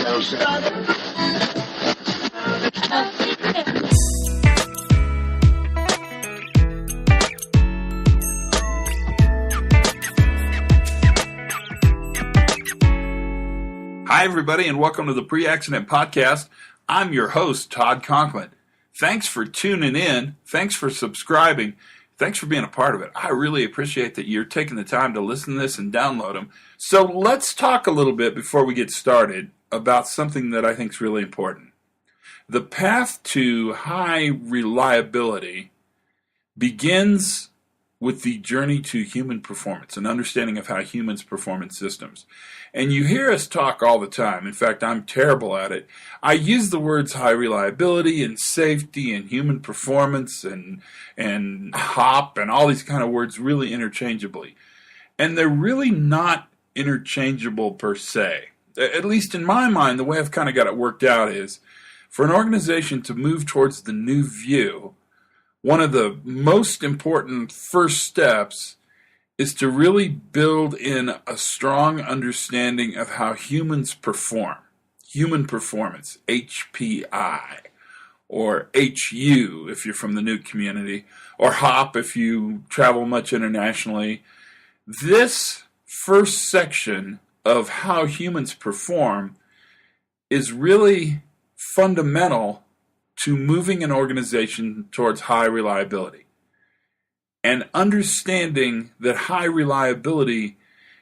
Hi, everybody, and welcome to the Pre-Accident Podcast. I'm your host, Todd Conklin. Thanks for tuning in. Thanks for subscribing. Thanks for being a part of it. I really appreciate that you're taking the time to listen to this and download them. So let's talk a little bit before we get started about something that I think is really important. The path to high reliability begins with the journey to human performance, an understanding of how humans perform in systems. And you hear us talk all the time. In fact, I'm terrible at it. I use the words high reliability and safety and human performance and HOP and all these kind of words really interchangeably. And they're really not interchangeable per se. At least in my mind, the way I've kind of got it worked out is for an organization to move towards the new view, one of the most important first steps is to really build in a strong understanding of how humans perform. Human performance, HPI, or HU if you're from the new community, or HOP if you travel much internationally. This first section of how humans perform is really fundamental to moving an organization towards high reliability. And understanding that high reliability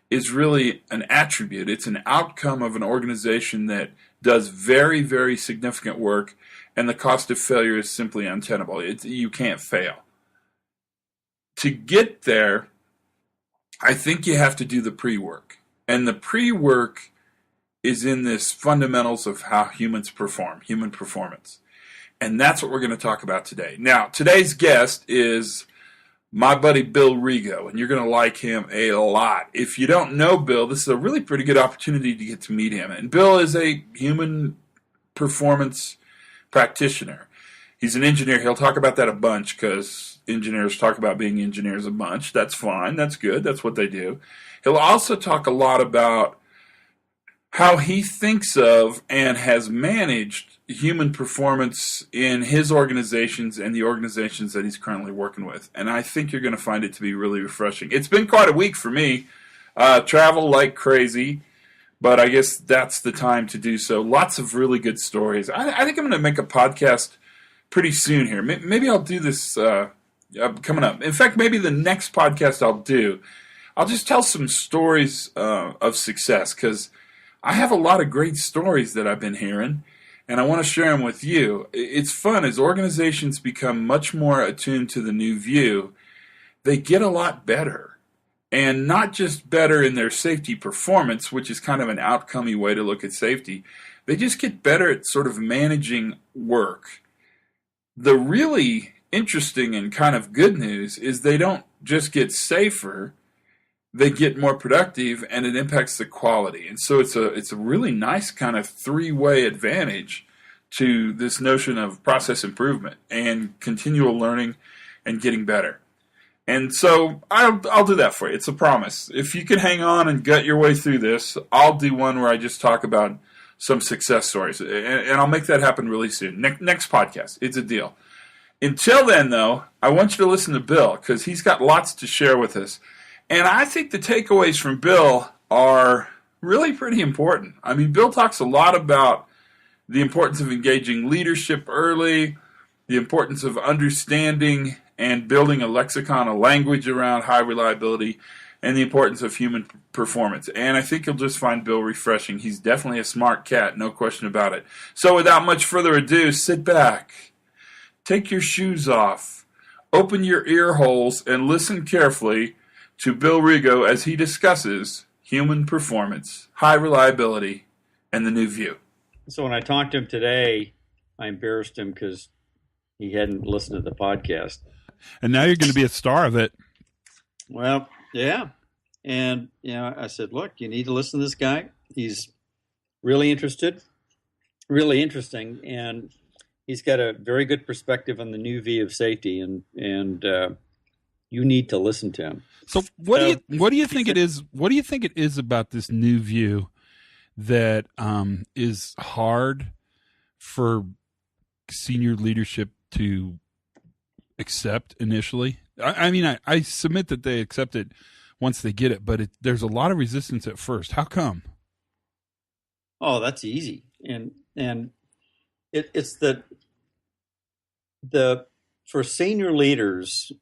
is really an attribute. It's an outcome of an organization that does very, very significant work, and the cost of failure is simply untenable. You can't fail. To get there, I think you have to do the pre-work. And the pre-work is in this fundamentals of how humans perform, human performance. And that's what we're going to talk about today. Now, today's guest is my buddy Bill Rigot, and you're going to like him a lot. If you don't know Bill, this is a really pretty good opportunity to get to meet him. And Bill is a human performance practitioner. He's an engineer. He'll talk about that a bunch because engineers talk about being engineers a bunch. That's fine. That's good. That's what they do. He'll also talk a lot about how he thinks of and has managed human performance in his organizations and the organizations that he's currently working with. And I think you're going to find it to be really refreshing. It's been quite a week for me. Travel like crazy, but I guess that's the time to do so. Lots of really good stories. I think I'm going to make a podcast pretty soon here. Maybe I'll do this coming up. In fact, maybe the next podcast I'll just tell some stories of success, because I have a lot of great stories that I've been hearing, and I want to share them with you. It's fun. As organizations become much more attuned to the new view, they get a lot better. And not just better in their safety performance, which is kind of an outcome-y way to look at safety. They just get better at sort of managing work. The really interesting and kind of good news is they don't just get safer, they get more productive, and it impacts the quality. And so it's a really nice kind of three-way advantage to this notion of process improvement and continual learning and getting better. And so I'll do that for you. It's a promise. If you can hang on and gut your way through this, I'll do one where I just talk about some success stories. And I'll make that happen really soon. Next podcast. It's a deal. Until then, though, I want you to listen to Bill, because he's got lots to share with us. And I think the takeaways from Bill are really pretty important. I mean, Bill talks a lot about the importance of engaging leadership early, the importance of understanding and building a lexicon, a language around high reliability, and the importance of human performance. And I think you'll just find Bill refreshing. He's definitely a smart cat, no question about it. So without much further ado, sit back, take your shoes off, open your ear holes, and listen carefully to Bill Rigot as he discusses human performance, high reliability, and the new view. So when I talked to him today, I embarrassed him because he hadn't listened to the podcast. And now you're going to be a star of it. Well, yeah. And, I said, look, you need to listen to this guy. He's really interested, really interesting, and he's got a very good perspective on the new view of safety, and you need to listen to him. So what do you think it is? What do you think it is about this new view that is hard for senior leadership to accept initially? I mean, I submit that they accept it once they get it, but there's a lot of resistance at first. How come? Oh, that's easy, and it's the for senior leaders,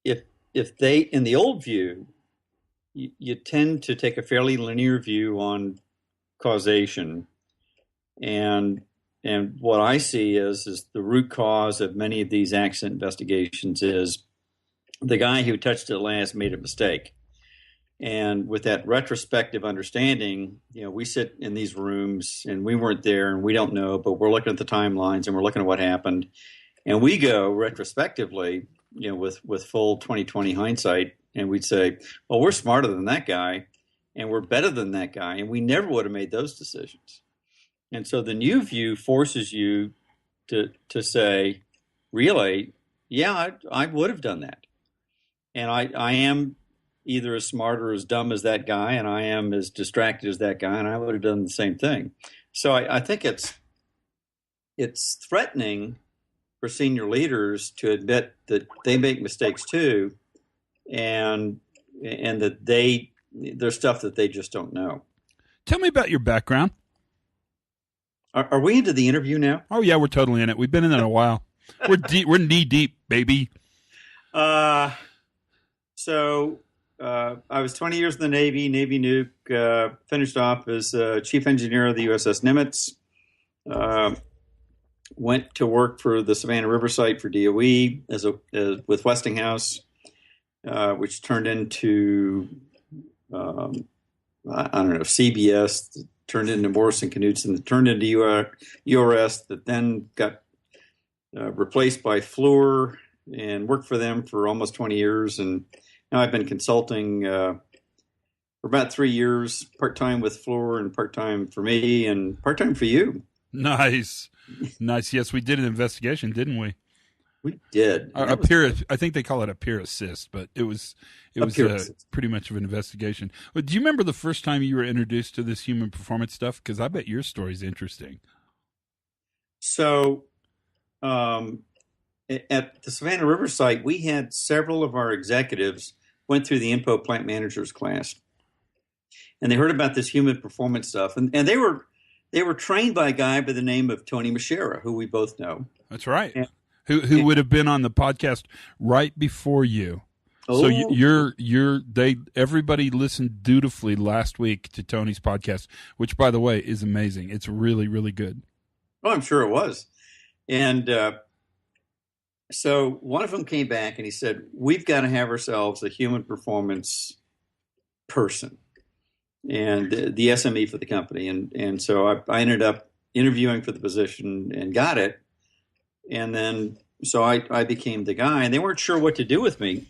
if they, in the old view, you tend to take a fairly linear view on causation, and what I see is the root cause of many of these accident investigations is the guy who touched it last made a mistake. And with that retrospective understanding, we sit in these rooms and we weren't there and we don't know, but we're looking at the timelines and we're looking at what happened. And we go retrospectively, with full 20/20 hindsight, and we'd say, well, we're smarter than that guy and we're better than that guy. And we never would have made those decisions. And so the new view forces you to say, really, yeah, I would have done that. And I am either as smart or as dumb as that guy, and I am as distracted as that guy, and I would have done the same thing. So I think it's threatening for senior leaders to admit that they make mistakes too, and that there's stuff that they just don't know. Tell me about your background. Are we into the interview now? Oh yeah, we're totally in it. We've been in it a while. We're deep. We're knee deep, baby. So I was 20 years in the Navy nuke, finished off as chief engineer of the USS Nimitz, went to work for the Savannah River site for DOE with Westinghouse, which turned into, I don't know, CBS, turned into Morrison Knudsen, turned into URS, that then got replaced by Fluor, and worked for them for almost 20 years. And now I've been consulting for about 3 years, part-time with Fluor and part-time for me and part-time for you. Nice. Yes, we did an investigation, didn't we? We did. I think they call it a peer assist, but it was pretty much of an investigation. But do you remember the first time you were introduced to this human performance stuff? Because I bet your story's interesting. So, at the Savannah River site, we had several of our executives went through the Info Plant Managers class, and they heard about this human performance stuff, and they were trained by a guy by the name of Tony Machera, who we both know. That's right. Who would have been on the podcast right before you. Oh. So everybody listened dutifully last week to Tony's podcast, which, by the way, is amazing. It's really, really good. Oh, I'm sure it was. And so one of them came back and he said, we've got to have ourselves a human performance person and the SME for the company. And so I ended up interviewing for the position and got it. And then, so I became the guy, and they weren't sure what to do with me.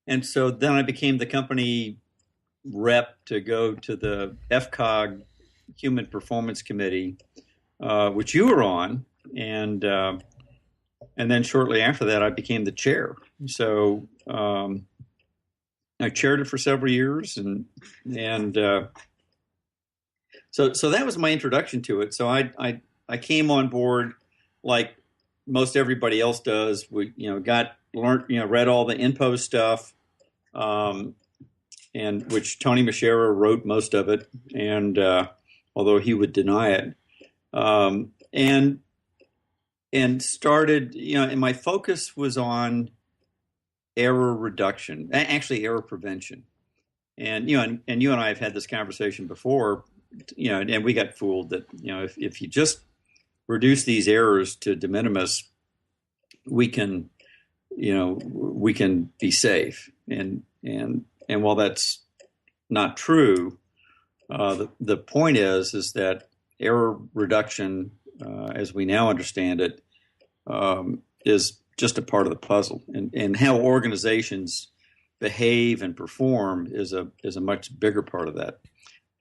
And so then I became the company rep to go to the FCOG Human Performance Committee, which you were on. And then shortly after that, I became the chair. So I chaired it for several years, and so that was my introduction to it. So I came on board like most everybody else does. We read all the info stuff, and which Tony Machera wrote most of it, and although he would deny it, and started, and my focus was on error reduction, actually error prevention. And you and I have had this conversation before, and we got fooled that, if you just reduce these errors to de minimis, we can be safe. And while that's not true, the point is that error reduction, as we now understand it, is just a part of the puzzle, and how organizations behave and perform is a much bigger part of that.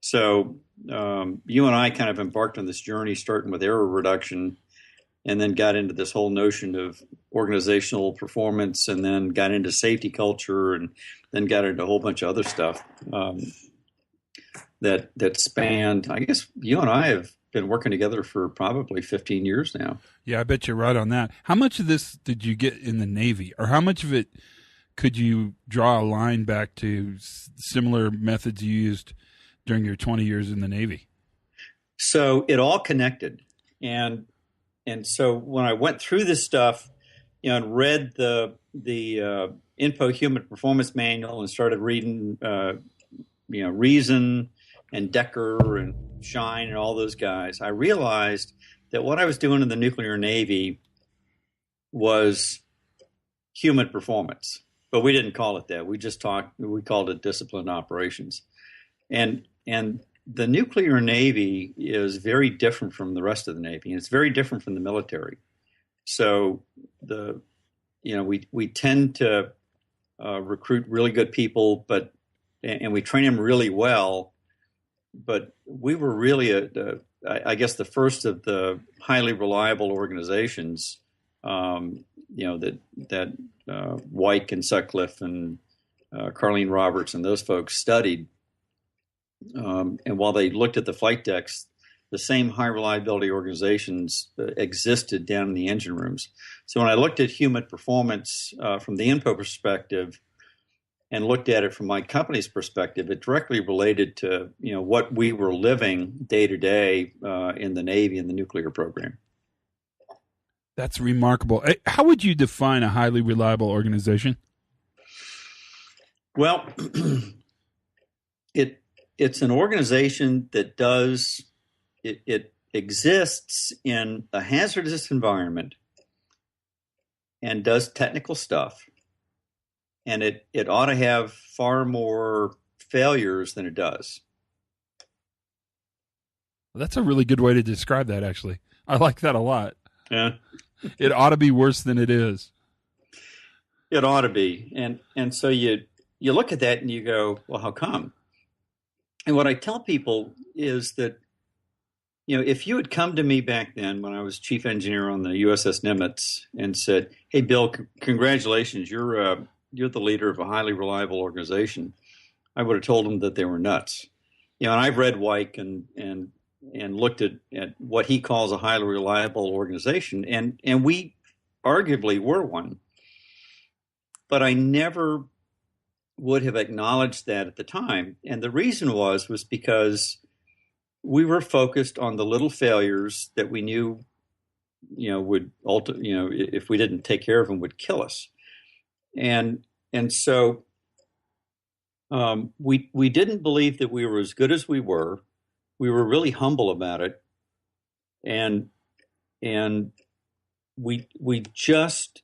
So you and I kind of embarked on this journey, starting with error reduction, and then got into this whole notion of organizational performance, and then got into safety culture, and then got into a whole bunch of other stuff. that spanned. I guess you and I have been working together for probably 15 years now. Yeah, I bet you're right on that. How much of this did you get in the Navy, or how much of it could you draw a line back to similar methods you used during your 20 years in the Navy? So it all connected, and so when I went through this stuff, and read the Info Human Performance Manual and started reading, Reason and Decker and Shine and all those guys, I realized that what I was doing in the nuclear Navy was human performance, but we didn't call it that. We called it disciplined operations, and the nuclear Navy is very different from the rest of the Navy, and it's very different from the military. So we tend to recruit really good people, and we train them really well. But we were really I guess the first of the highly reliable organizations. That Wyke and Sutcliffe and Carlene Roberts and those folks studied. And while they looked at the flight decks, the same high reliability organizations existed down in the engine rooms. So when I looked at human performance from the info perspective and looked at it from my company's perspective, it directly related to what we were living day to day in the Navy and the nuclear program. That's remarkable. How would you define a highly reliable organization? Well, it's an organization that it exists in a hazardous environment and does technical stuff. And it ought to have far more failures than it does. Well, that's a really good way to describe that, actually. I like that a lot. Yeah. It ought to be worse than it is. It ought to be. And so you look at that and you go, well, how come? And what I tell people is that, if you had come to me back then when I was chief engineer on the USS Nimitz and said, hey, Bill, congratulations, you're the leader of a highly reliable organization, I would have told them that they were nuts. And I've read Wyke and looked at what he calls a highly reliable organization, and we arguably were one. But I never would have acknowledged that at the time. And the reason was because we were focused on the little failures that we knew, would if we didn't take care of them, would kill us. And so we didn't believe that we were as good as we were. We were really humble about it. And we just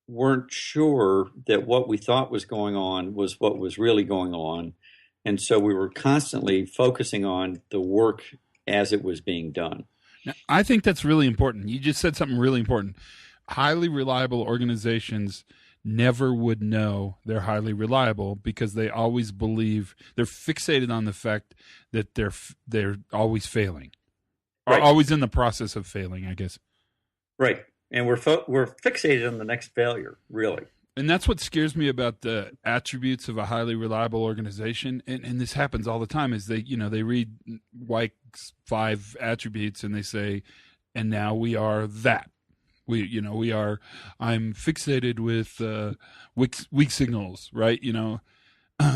weren't sure that what we thought was going on was what was really going on. And so we were constantly focusing on the work as it was being done. Now, I think that's really important. You just said something really important. Highly reliable organizations never would know they're highly reliable because they always believe they're fixated on the fact that they're always failing, or always in the process of failing, I guess. Right. And we're fixated on the next failure, really. And that's what scares me about the attributes of a highly reliable organization. And this happens all the time is they read Wyke's 5 attributes and they say, and now we are that. We are, I'm fixated with weak signals, right?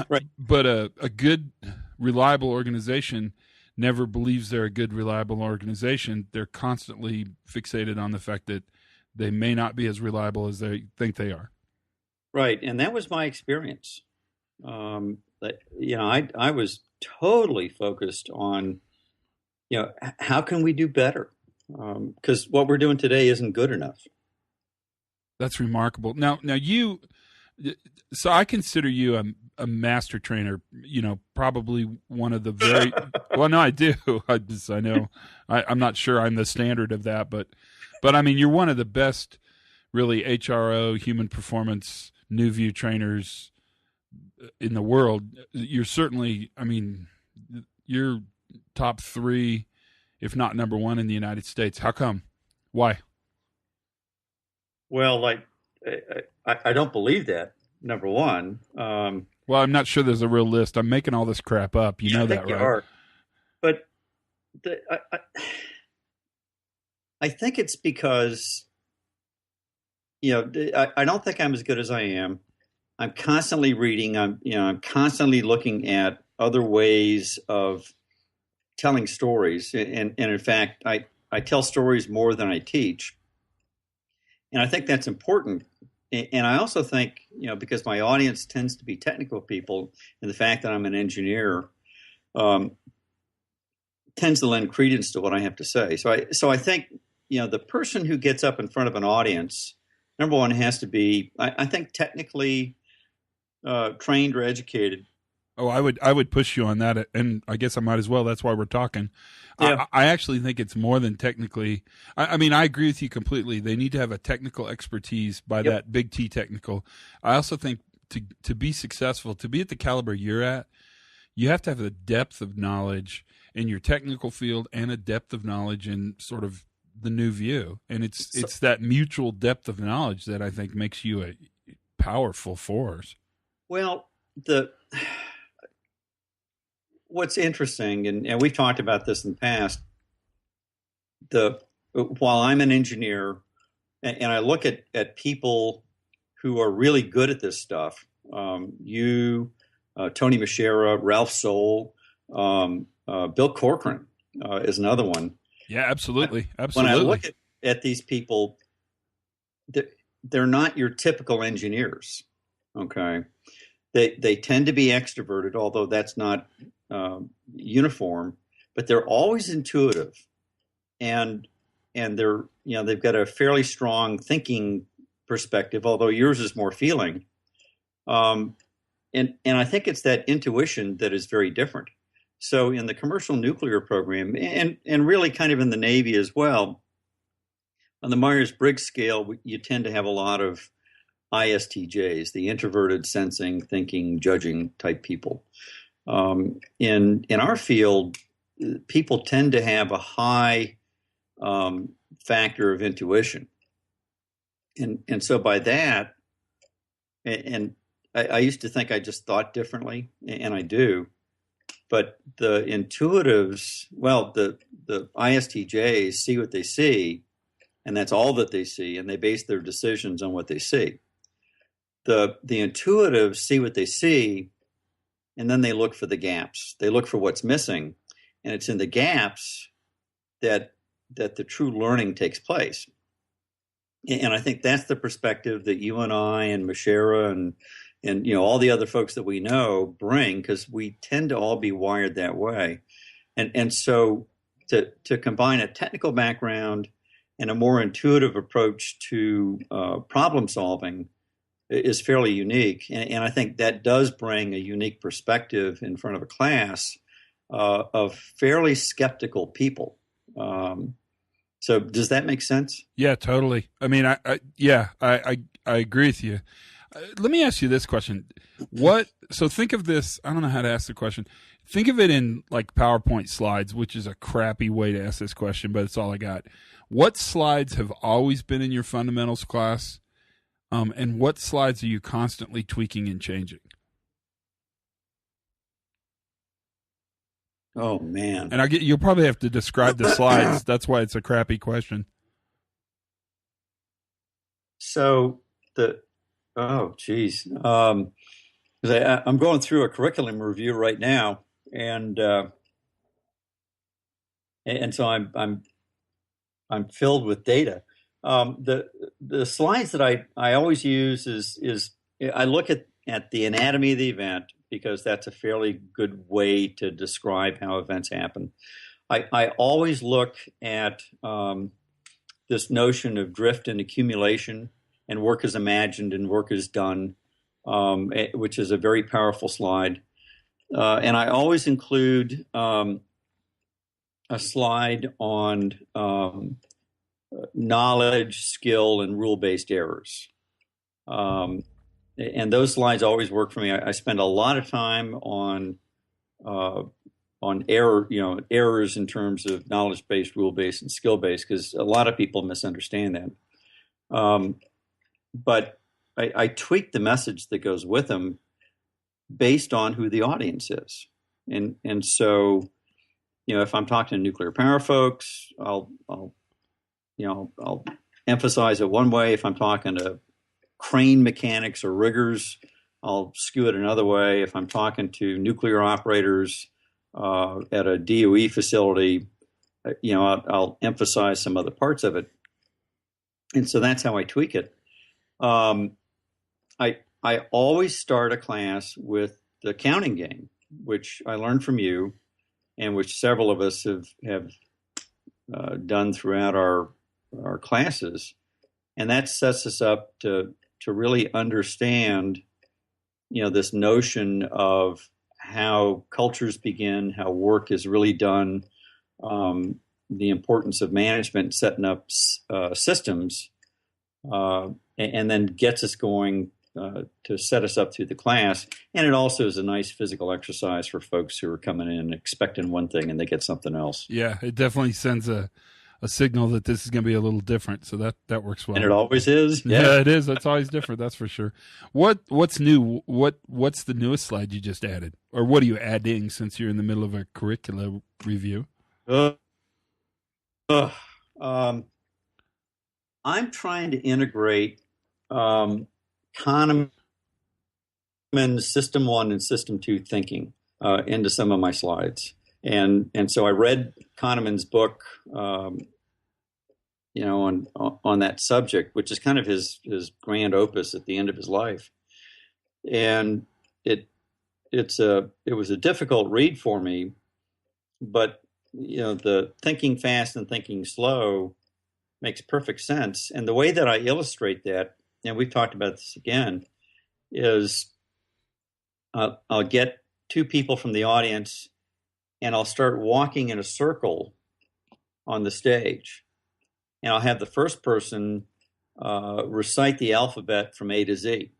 Right. But a good, reliable organization never believes they're a good, reliable organization. They're constantly fixated on the fact that they may not be as reliable as they think they are. Right, and that was my experience. I was totally focused on, how can we do better? Because what we're doing today isn't good enough. That's remarkable. Now so I consider you a master trainer. Probably one of the very well. No, I do. I know. I'm not sure I'm the standard of that, but I mean, you're one of the best, really HRO human performance new view trainers in the world. You're certainly. I mean, you're top 3, if not number 1 in the United States. How come? Why? Well, I don't believe that, number one. Well, I'm not sure there's a real list. I'm making all this crap up. You know I think that, you right? are. But the, I think it's because, I don't think I'm as good as I am. I'm constantly reading. I'm constantly looking at other ways of telling stories. And in fact, I tell stories more than I teach. And I think that's important. And I also think, because my audience tends to be technical people, and the fact that I'm an engineer um, tends to lend credence to what I have to say. So I think, the person who gets up in front of an audience, number one, has to be, I think, technically trained or educated. Oh, I would push you on that, and I guess I might as well. That's why we're talking. Yeah. I actually think it's more than technically. I mean, I agree with you completely. They need to have a technical expertise, by Yep. that big T technical. I also think to be successful, to be at the caliber you're at, you have to have a depth of knowledge in your technical field and a depth of knowledge in sort of the new view. And it's that mutual depth of knowledge that I think makes you a powerful force. Well, the what's interesting, and we've talked about this in the past, the while I'm an engineer and I look at people who are really good at this stuff, Tony Machera, Ralph Soul, Bill Corcoran is another one. Yeah, absolutely. When I Absolutely. look at these people, they're not your typical engineers. Okay, they tend to be extroverted, although that's not uniform. But they're always intuitive, and they've got a fairly strong thinking perspective, although yours is more feeling. And I think it's that intuition that is very different. So in the commercial nuclear program, and really kind of in the Navy as well, on the Myers-Briggs scale, you tend to have a lot of ISTJs, the introverted, sensing, thinking, judging type people. In our field, people tend to have a high factor of intuition, and so by that, and I used to think I just thought differently, and I do, but the intuitives, well, the ISTJs see what they see, and that's all that they see, and they base their decisions on what they see. The intuitives see what they see, and then they look for the gaps. They look for what's missing, and it's in the gaps that the true learning takes place. And I think that's the perspective that you and I and Machera and all the other folks that we know bring, because we tend to all be wired that way. And so to combine a technical background and a more intuitive approach to problem solving is fairly unique. And I think that does bring a unique perspective in front of a class of fairly skeptical people. So does that make sense? Yeah, totally. I mean, I agree with you. Let me ask you this question. So think of this, I don't know how to ask the question. Think of it in like PowerPoint slides, which is a crappy way to ask this question, but it's all I got. What slides have always been in your fundamentals class? And what slides are you constantly tweaking and changing? Oh man. And you'll probably have to describe the slides. That's why it's a crappy question. So geez. I'm going through a curriculum review right now, and so I'm filled with data. The slides that I always use is I look at the anatomy of the event, because that's a fairly good way to describe how events happen. I always look at this notion of drift and accumulation, and work is imagined and work is done, which is a very powerful slide. And I always include a slide on knowledge, skill, and rule-based errors. And those slides always work for me. I spend a lot of time on errors in terms of knowledge-based, rule-based, and skill-based, because a lot of people misunderstand that. But I tweak the message that goes with them. based on who the audience is. And so, if I'm talking to nuclear power folks, I'll emphasize it one way. If I'm talking to crane mechanics or riggers, I'll skew it another way. If I'm talking to nuclear operators at a DOE facility, I'll emphasize some other parts of it. And so that's how I tweak it. I always start a class with the counting game, which I learned from you, and which several of us have done throughout our classes, and that sets us up to really understand, this notion of how cultures begin, how work is really done, the importance of management, setting up systems, and then gets us going to set us up through the class. And it also is a nice physical exercise for folks who are coming in expecting one thing and they get something else. Yeah, it definitely sends a signal that this is going to be a little different. So that works well. And it always is. Yeah, it is. It's always different. That's for sure. What's new? What's the newest slide you just added? Or what are you adding since you're in the middle of a curricula review? I'm trying to integrate Kahneman's System 1 and System 2 thinking into some of my slides. And so I read Kahneman's book, on that subject, which is kind of his grand opus at the end of his life. And it was a difficult read for me, but the thinking fast and thinking slow makes perfect sense. And the way that I illustrate that, and we've talked about this again, is I'll get two people from the audience and I'll start walking in a circle on the stage. And I'll have the first person recite the alphabet from A to Z.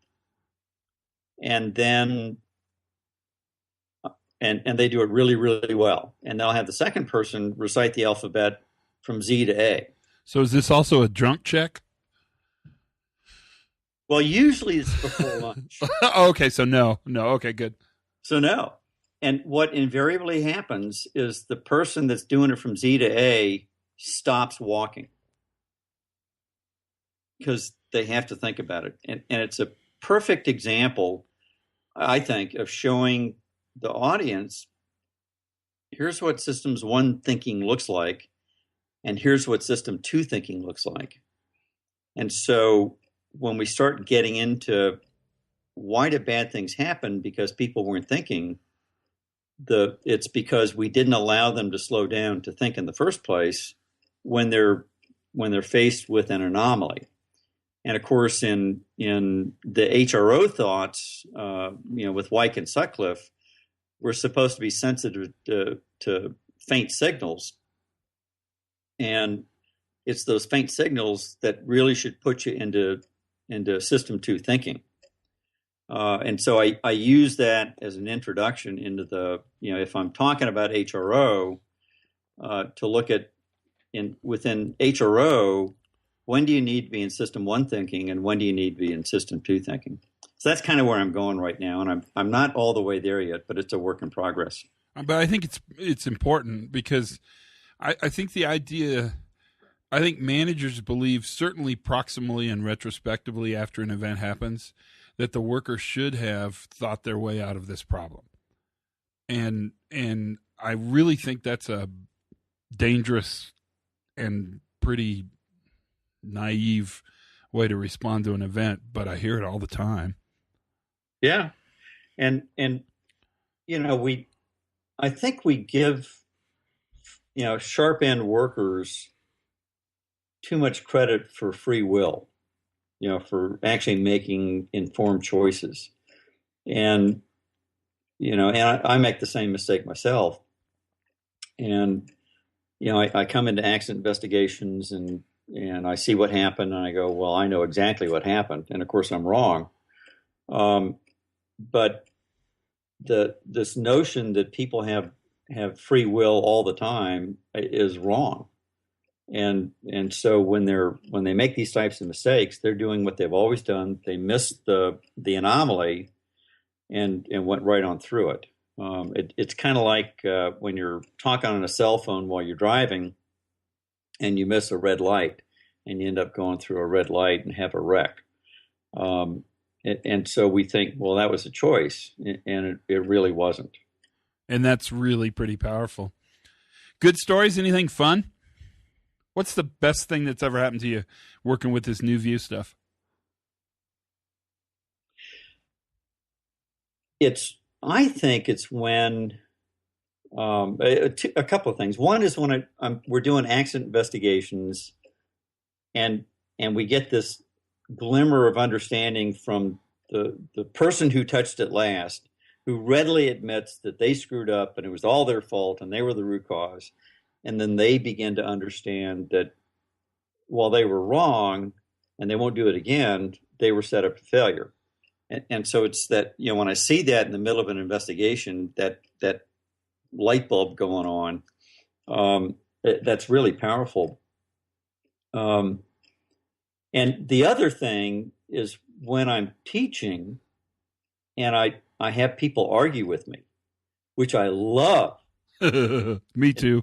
And then, and they do it really, really well. And then I'll have the second person recite the alphabet from Z to A. So is this also a drunk check? Well, usually it's before lunch. Okay, so no. Okay, good. So no. And what invariably happens is the person that's doing it from Z to A stops walking because they have to think about it. And it's a perfect example, I think, of showing the audience, here's what Systems 1 thinking looks like, and here's what System 2 thinking looks like. And so when we start getting into why do bad things happen because people weren't thinking, it's because we didn't allow them to slow down to think in the first place when they're faced with an anomaly. And of course, in the HRO thoughts, with Wyke and Sutcliffe, we're supposed to be sensitive to faint signals. And it's those faint signals that really should put you into System 2 thinking. And so I use that as an introduction into if I'm talking about HRO, to look at within HRO, when do you need to be in System 1 thinking and when do you need to be in System 2 thinking? So that's kind of where I'm going right now, and I'm not all the way there yet, but it's a work in progress. But I think it's important because I think I think managers believe, certainly proximally and retrospectively after an event happens, that the worker should have thought their way out of this problem. And I really think that's a dangerous and pretty naive way to respond to an event, but I hear it all the time. Yeah. And I think we give, sharp end workers too much credit for free will, for actually making informed choices. And, I make the same mistake myself. And, I come into accident investigations and I see what happened and I go, well, I know exactly what happened. And of course I'm wrong. But this notion that people have free will all the time is wrong. And so when they make these types of mistakes, they're doing what they've always done. They miss the anomaly, and went right on through it. It's kind of like when you're talking on a cell phone while you're driving and you miss a red light and you end up going through a red light and have a wreck. And so we think, well, that was a choice, and it really wasn't. And that's really pretty powerful. Good stories? Anything fun? What's the best thing that's ever happened to you working with this New View stuff? I think it's when a couple of things. One is when we're doing accident investigations, and we get this glimmer of understanding from the person who touched it last, who readily admits that they screwed up and it was all their fault and they were the root cause. And then they begin to understand that while they were wrong and they won't do it again, they were set up for failure. And so it's that, when I see that in the middle of an investigation, that light bulb going on, that's really powerful. And the other thing is when I'm teaching and I have people argue with me, which I love. Me too.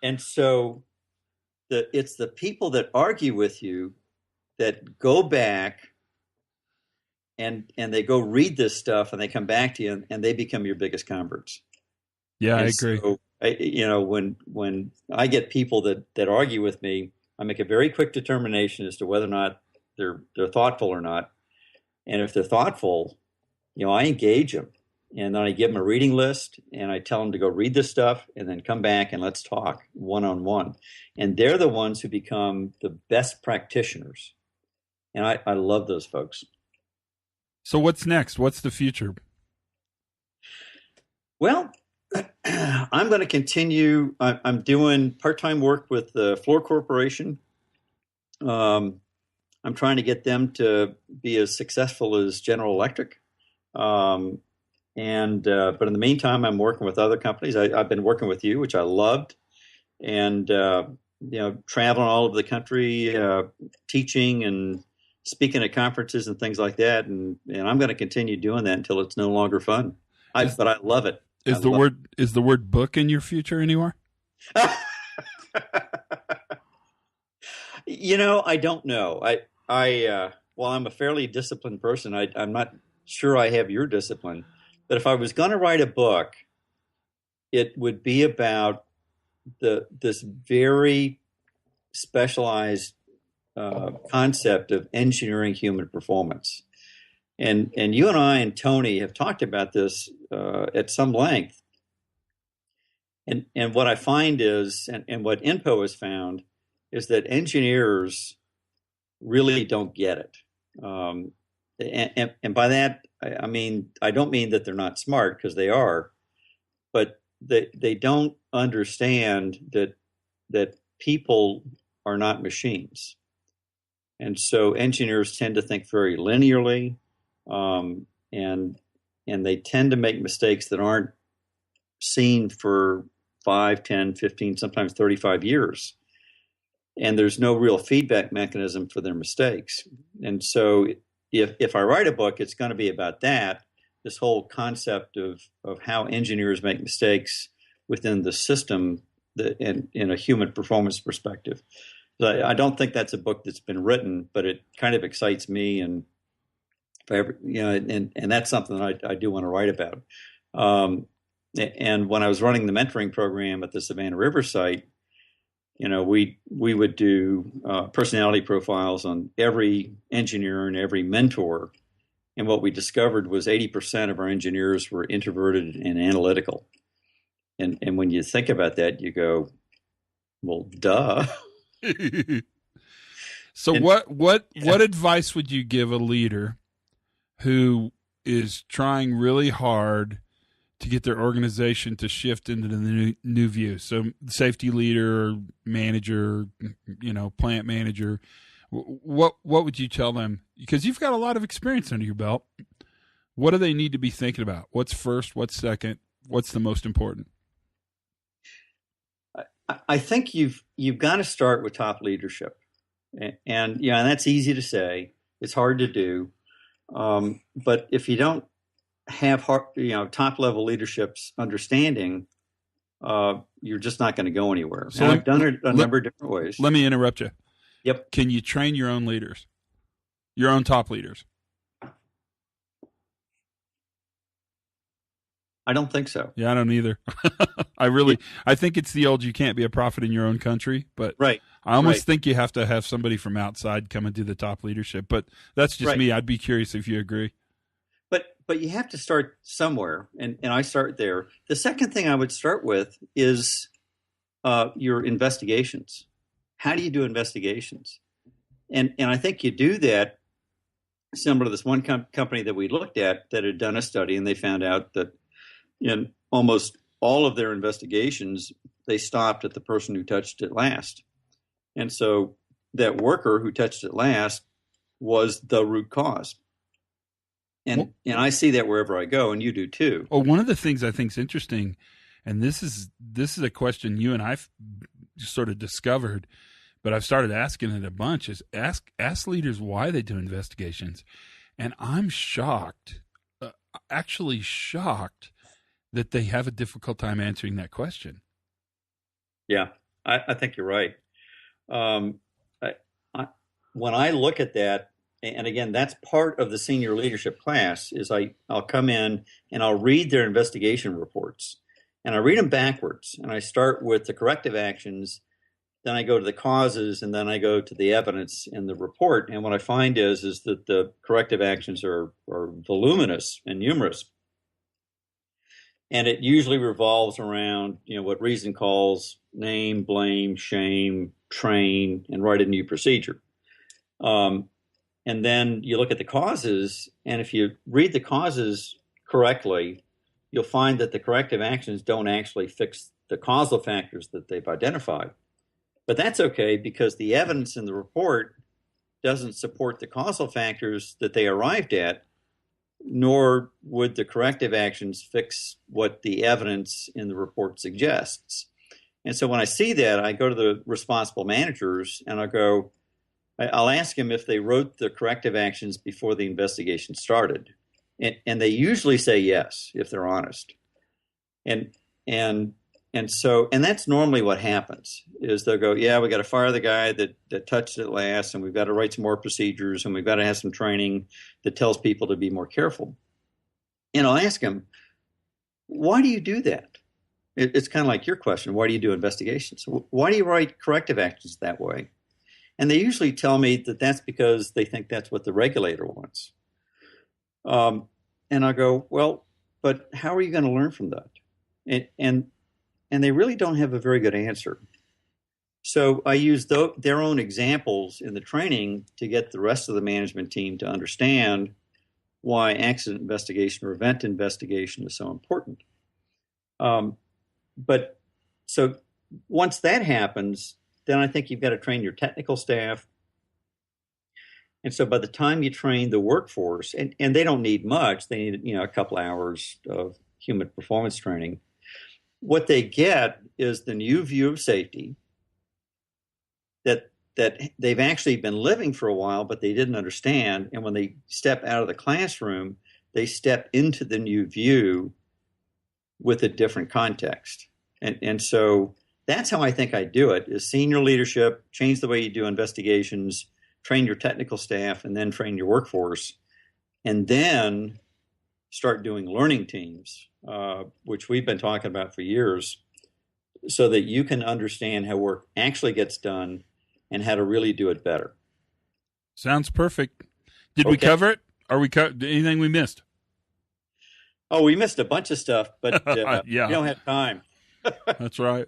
And so it's the people that argue with you that go back and they go read this stuff and they come back to you and they become your biggest converts. Yeah, And I agree. So, when I get people that argue with me, I make a very quick determination as to whether or not they're thoughtful or not. And if they're thoughtful, I engage them. And then I give them a reading list and I tell them to go read this stuff and then come back and let's talk one-on-one. And they're the ones who become the best practitioners. And I love those folks. So what's next? What's the future? Well, I'm going to continue. I'm doing part-time work with the Fluor Corporation. I'm trying to get them to be as successful as General Electric. But in the meantime, I'm working with other companies. I've been working with you, which I loved, and traveling all over the country, teaching and speaking at conferences and things like that. And I'm going to continue doing that until it's no longer fun. But I love it. Is the word book in your future anywhere? I don't know. Well, I'm a fairly disciplined person. I'm not sure I have your discipline. But if I was going to write a book, it would be about this very specialized concept of engineering human performance. And you and I and Tony have talked about this at some length. And what I find is, and what INPO has found, is that engineers really don't get it. And by that, I mean, I don't mean that they're not smart, because they are, but they don't understand that people are not machines. And so engineers tend to think very linearly, and they tend to make mistakes that aren't seen for 5, 10, 15, sometimes 35 years. And there's no real feedback mechanism for their mistakes. And so if I write a book, it's going to be about that, this whole concept of how engineers make mistakes within the system in a human performance perspective. So I don't think that's a book that's been written, but it kind of excites me, and that's something that I do want to write about. And when I was running the mentoring program at the Savannah River site, we would do personality profiles on every engineer and every mentor. And what we discovered was 80% of our engineers were introverted and analytical. And when you think about that, you go, well, duh. So what advice would you give a leader who is trying really hard to get their organization to shift into the new view? So safety leader, manager, plant manager, what would you tell them? Because you've got a lot of experience under your belt. What do they need to be thinking about? What's first? What's second? What's the most important? I think you've got to start with top leadership, and that's easy to say. It's hard to do, but if you don't have top level leadership's understanding, you're just not going to go anywhere. So I've done it a number of different ways. Let me interrupt you. Yep. Can you train your own leaders, your own top leaders? I don't think so. Yeah, I don't either. I think it's the old you can't be a prophet in your own country, but right. I almost think you have to have somebody from outside come and do the top leadership. But that's just me. I'd be curious if you agree. But you have to start somewhere, and I start there. The second thing I would start with is your investigations. How do you do investigations? And I think you do that similar to this one company that we looked at that had done a study, and they found out that in almost all of their investigations, they stopped at the person who touched it last. And so that worker who touched it last was the root cause. And I see that wherever I go, and you do too. Well, one of the things I think is interesting, and this is a question you and I've sort of discovered, but I've started asking it a bunch, is ask leaders why they do investigations. And I'm shocked, actually shocked, that they have a difficult time answering that question. Yeah, I think you're right. When I look at that, and again, that's part of the senior leadership class, is I'll come in and I'll read their investigation reports. And I read them backwards. And I start with the corrective actions, then I go to the causes, and then I go to the evidence in the report. And what I find is that the corrective actions are voluminous and numerous. And it usually revolves around, what reason calls, name, blame, shame, train, and write a new procedure. And then you look at the causes, and if you read the causes correctly, you'll find that the corrective actions don't actually fix the causal factors that they've identified. But that's okay, because the evidence in the report doesn't support the causal factors that they arrived at, nor would the corrective actions fix what the evidence in the report suggests. And so when I see that, I go to the responsible managers and I'll ask them if they wrote the corrective actions before the investigation started. And they usually say yes, if they're honest. And that's normally what happens, is they'll go, yeah, we got to fire the guy that touched it last, and we've got to write some more procedures, and we've got to have some training that tells people to be more careful. And I'll ask them, why do you do that? It's kind of like your question, why do you do investigations? Why do you write corrective actions that way? And they usually tell me that that's because they think that's what the regulator wants. And I go, well, but how are you going to learn from that? And they really don't have a very good answer. So I use their own examples in the training to get the rest of the management team to understand why accident investigation or event investigation is so important. But so once that happens, then I think you've got to train your technical staff. And so by the time you train the workforce, and they don't need much, they need a couple hours of human performance training. What they get is the new view of safety that they've actually been living for a while, but they didn't understand. And when they step out of the classroom, they step into the new view with a different context. And so that's how I think I do it, is senior leadership, change the way you do investigations, train your technical staff, and then train your workforce, and then start doing learning teams, which we've been talking about for years, so that you can understand how work actually gets done and how to really do it better. Sounds perfect. Did we cover it? Anything we missed? Oh, we missed a bunch of stuff, but yeah. We don't have time. That's right.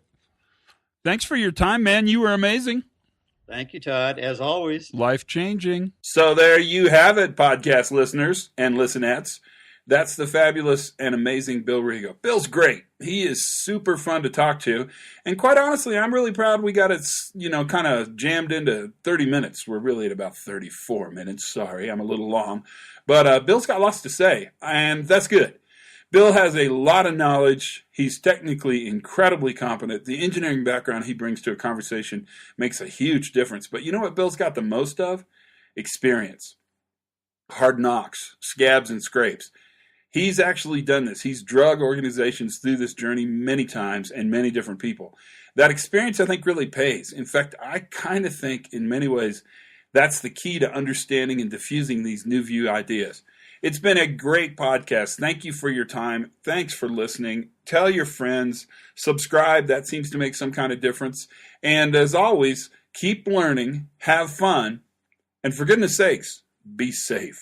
Thanks for your time, man. You were amazing. Thank you, Todd, as always. Life-changing. So there you have it, podcast listeners and listenettes. That's the fabulous and amazing Bill Rigot. Bill's great. He is super fun to talk to. And quite honestly, I'm really proud we got it, kind of jammed into 30 minutes. We're really at about 34 minutes. Sorry, I'm a little long. But Bill's got lots to say, and that's good. Bill has a lot of knowledge. He's technically incredibly competent. The engineering background he brings to a conversation makes a huge difference. But you know what Bill's got the most of? Experience. Hard knocks, scabs and scrapes. He's actually done this. He's drug organizations through this journey many times and many different people. That experience, I think, really pays. In fact, I kind of think in many ways that's the key to understanding and diffusing these new view ideas. It's been a great podcast. Thank you for your time. Thanks for listening. Tell your friends. Subscribe. That seems to make some kind of difference. And as always, keep learning, have fun, and for goodness sakes, be safe.